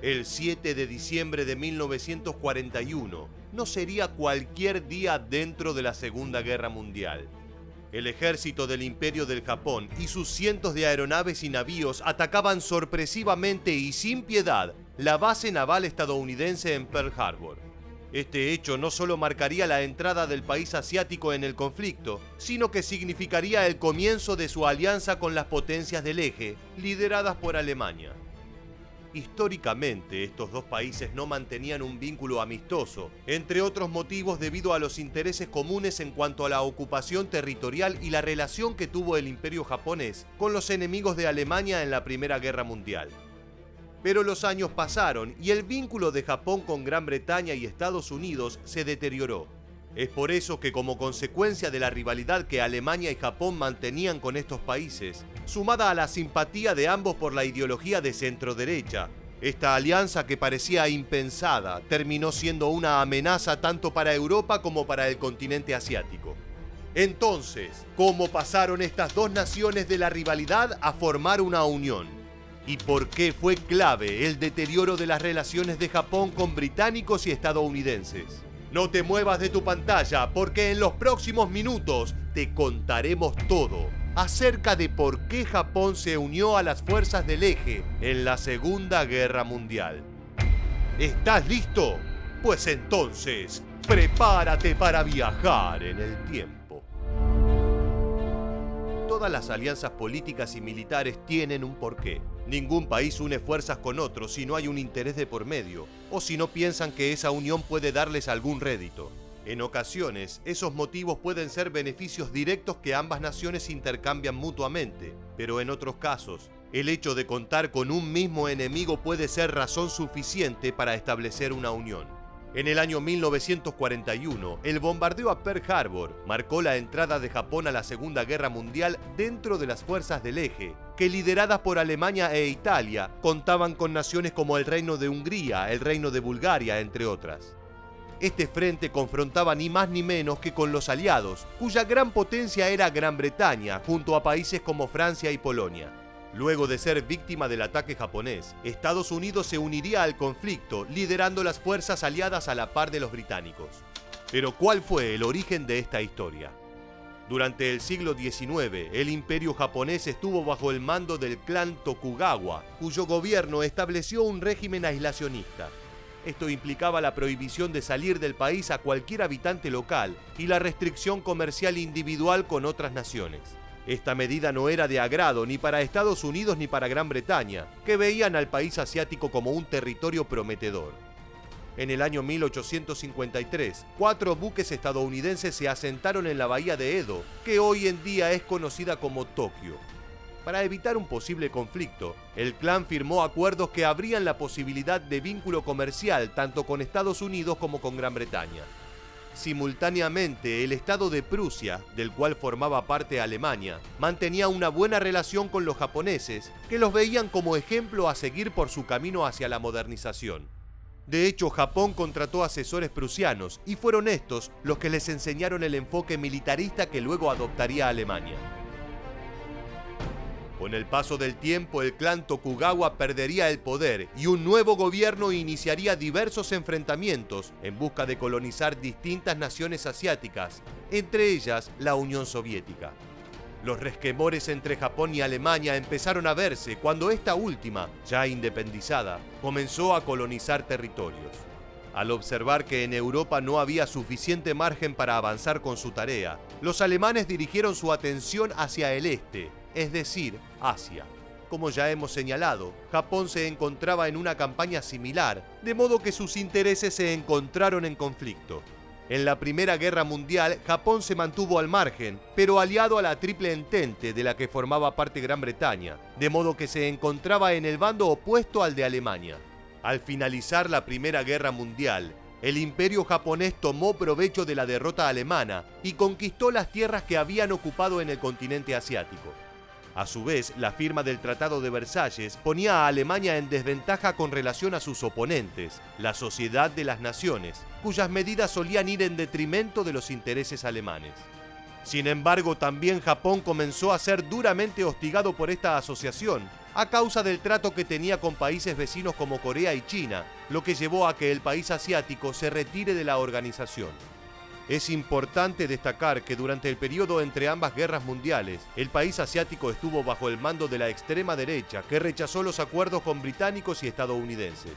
El 7 de diciembre de 1941 no sería cualquier día dentro de la Segunda Guerra Mundial. El ejército del Imperio del Japón y sus cientos de aeronaves y navíos atacaban sorpresivamente y sin piedad la base naval estadounidense en Pearl Harbor. Este hecho no solo marcaría la entrada del país asiático en el conflicto, sino que significaría el comienzo de su alianza con las potencias del eje, lideradas por Alemania. Históricamente, estos dos países no mantenían un vínculo amistoso, entre otros motivos debido a los intereses comunes en cuanto a la ocupación territorial y la relación que tuvo el Imperio japonés con los enemigos de Alemania en la Primera Guerra Mundial. Pero los años pasaron y el vínculo de Japón con Gran Bretaña y Estados Unidos se deterioró. Es por eso que, como consecuencia de la rivalidad que Alemania y Japón mantenían con estos países, sumada a la simpatía de ambos por la ideología de centro-derecha, esta alianza que parecía impensada terminó siendo una amenaza tanto para Europa como para el continente asiático. Entonces, ¿cómo pasaron estas dos naciones de la rivalidad a formar una unión? ¿Y por qué fue clave el deterioro de las relaciones de Japón con británicos y estadounidenses? No te muevas de tu pantalla porque en los próximos minutos te contaremos todo acerca de por qué Japón se unió a las fuerzas del eje en la Segunda Guerra Mundial. ¿Estás listo? Pues entonces, prepárate para viajar en el tiempo. Todas las alianzas políticas y militares tienen un porqué. Ningún país une fuerzas con otro si no hay un interés de por medio, o si no piensan que esa unión puede darles algún rédito. En ocasiones, esos motivos pueden ser beneficios directos que ambas naciones intercambian mutuamente, pero en otros casos, el hecho de contar con un mismo enemigo puede ser razón suficiente para establecer una unión. En el año 1941, el bombardeo a Pearl Harbor marcó la entrada de Japón a la Segunda Guerra Mundial dentro de las fuerzas del eje, que lideradas por Alemania e Italia, contaban con naciones como el Reino de Hungría, el Reino de Bulgaria, entre otras. Este frente confrontaba ni más ni menos que con los aliados, cuya gran potencia era Gran Bretaña, junto a países como Francia y Polonia. Luego de ser víctima del ataque japonés, Estados Unidos se uniría al conflicto, liderando las fuerzas aliadas a la par de los británicos. Pero ¿cuál fue el origen de esta historia? Durante el siglo XIX, el imperio japonés estuvo bajo el mando del clan Tokugawa, cuyo gobierno estableció un régimen aislacionista. Esto implicaba la prohibición de salir del país a cualquier habitante local y la restricción comercial individual con otras naciones. Esta medida no era de agrado ni para Estados Unidos ni para Gran Bretaña, que veían al país asiático como un territorio prometedor. En el año 1853, 4 buques estadounidenses se asentaron en la bahía de Edo, que hoy en día es conocida como Tokio. Para evitar un posible conflicto, el clan firmó acuerdos que abrían la posibilidad de vínculo comercial tanto con Estados Unidos como con Gran Bretaña. Simultáneamente, el estado de Prusia, del cual formaba parte Alemania, mantenía una buena relación con los japoneses, que los veían como ejemplo a seguir por su camino hacia la modernización. De hecho, Japón contrató asesores prusianos y fueron estos los que les enseñaron el enfoque militarista que luego adoptaría Alemania. Con el paso del tiempo, el clan Tokugawa perdería el poder y un nuevo gobierno iniciaría diversos enfrentamientos en busca de colonizar distintas naciones asiáticas, entre ellas la Unión Soviética. Los resquemores entre Japón y Alemania empezaron a verse cuando esta última, ya independizada, comenzó a colonizar territorios. Al observar que en Europa no había suficiente margen para avanzar con su tarea, los alemanes dirigieron su atención hacia el este, es decir, Asia. Como ya hemos señalado, Japón se encontraba en una campaña similar, de modo que sus intereses se encontraron en conflicto. En la Primera Guerra Mundial, Japón se mantuvo al margen, pero aliado a la Triple Entente de la que formaba parte Gran Bretaña, de modo que se encontraba en el bando opuesto al de Alemania. Al finalizar la Primera Guerra Mundial, el imperio japonés tomó provecho de la derrota alemana y conquistó las tierras que habían ocupado en el continente asiático. A su vez, la firma del Tratado de Versalles ponía a Alemania en desventaja con relación a sus oponentes, la Sociedad de las Naciones, cuyas medidas solían ir en detrimento de los intereses alemanes. Sin embargo, también Japón comenzó a ser duramente hostigado por esta asociación, a causa del trato que tenía con países vecinos como Corea y China, lo que llevó a que el país asiático se retire de la organización. Es importante destacar que durante el periodo entre ambas guerras mundiales, el país asiático estuvo bajo el mando de la extrema derecha, que rechazó los acuerdos con británicos y estadounidenses.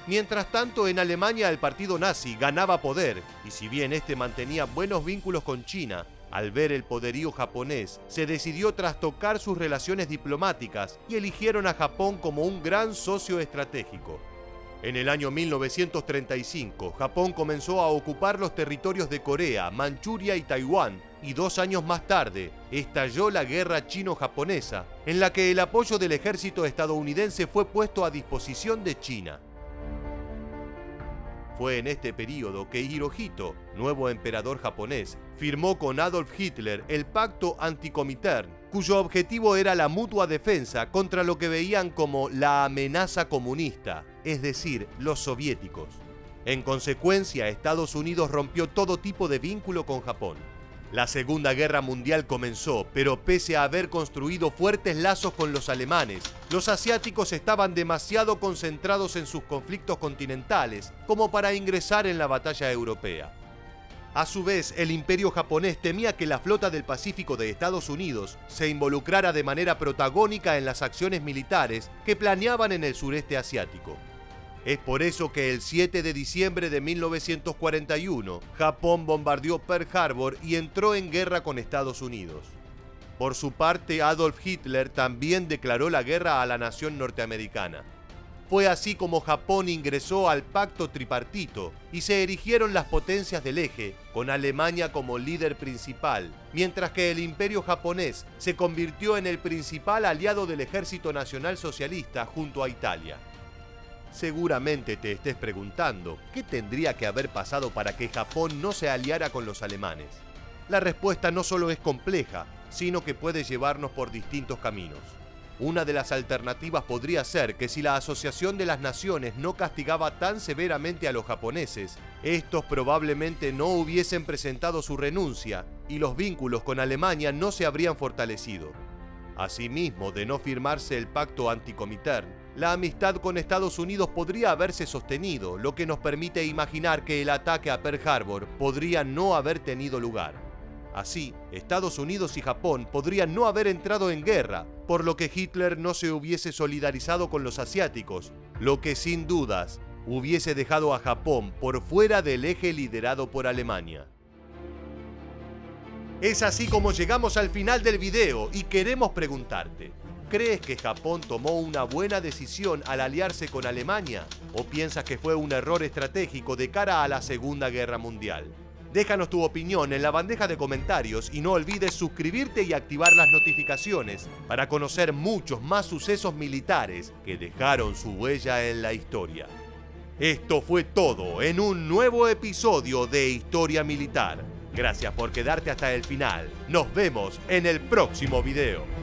Mientras tanto, en Alemania el partido nazi ganaba poder, y si bien este mantenía buenos vínculos con China, al ver el poderío japonés, se decidió trastocar sus relaciones diplomáticas y eligieron a Japón como un gran socio estratégico. En el año 1935, Japón comenzó a ocupar los territorios de Corea, Manchuria y Taiwán, y 2 años más tarde estalló la guerra chino-japonesa, en la que el apoyo del ejército estadounidense fue puesto a disposición de China. Fue en este periodo que Hirohito, nuevo emperador japonés, firmó con Adolf Hitler el Pacto Antikomintern, cuyo objetivo era la mutua defensa contra lo que veían como la amenaza comunista, es decir, los soviéticos. En consecuencia, Estados Unidos rompió todo tipo de vínculo con Japón. La Segunda Guerra Mundial comenzó, pero pese a haber construido fuertes lazos con los alemanes, los asiáticos estaban demasiado concentrados en sus conflictos continentales como para ingresar en la batalla europea. A su vez, el Imperio japonés temía que la flota del Pacífico de Estados Unidos se involucrara de manera protagónica en las acciones militares que planeaban en el sureste asiático. Es por eso que el 7 de diciembre de 1941, Japón bombardeó Pearl Harbor y entró en guerra con Estados Unidos. Por su parte, Adolf Hitler también declaró la guerra a la nación norteamericana. Fue así como Japón ingresó al Pacto Tripartito y se erigieron las potencias del eje, con Alemania como líder principal, mientras que el Imperio japonés se convirtió en el principal aliado del Ejército Nacional Socialista junto a Italia. Seguramente te estés preguntando, ¿qué tendría que haber pasado para que Japón no se aliara con los alemanes? La respuesta no solo es compleja, sino que puede llevarnos por distintos caminos. Una de las alternativas podría ser que si la Asociación de las Naciones no castigaba tan severamente a los japoneses, estos probablemente no hubiesen presentado su renuncia y los vínculos con Alemania no se habrían fortalecido. Asimismo, de no firmarse el Pacto Antikomintern, la amistad con Estados Unidos podría haberse sostenido, lo que nos permite imaginar que el ataque a Pearl Harbor podría no haber tenido lugar. Así, Estados Unidos y Japón podrían no haber entrado en guerra, por lo que Hitler no se hubiese solidarizado con los asiáticos, lo que sin dudas hubiese dejado a Japón por fuera del eje liderado por Alemania. Es así como llegamos al final del video y queremos preguntarte, ¿crees que Japón tomó una buena decisión al aliarse con Alemania? ¿O piensas que fue un error estratégico de cara a la Segunda Guerra Mundial? Déjanos tu opinión en la bandeja de comentarios y no olvides suscribirte y activar las notificaciones para conocer muchos más sucesos militares que dejaron su huella en la historia. Esto fue todo en un nuevo episodio de Historia Militar. Gracias por quedarte hasta el final. Nos vemos en el próximo video.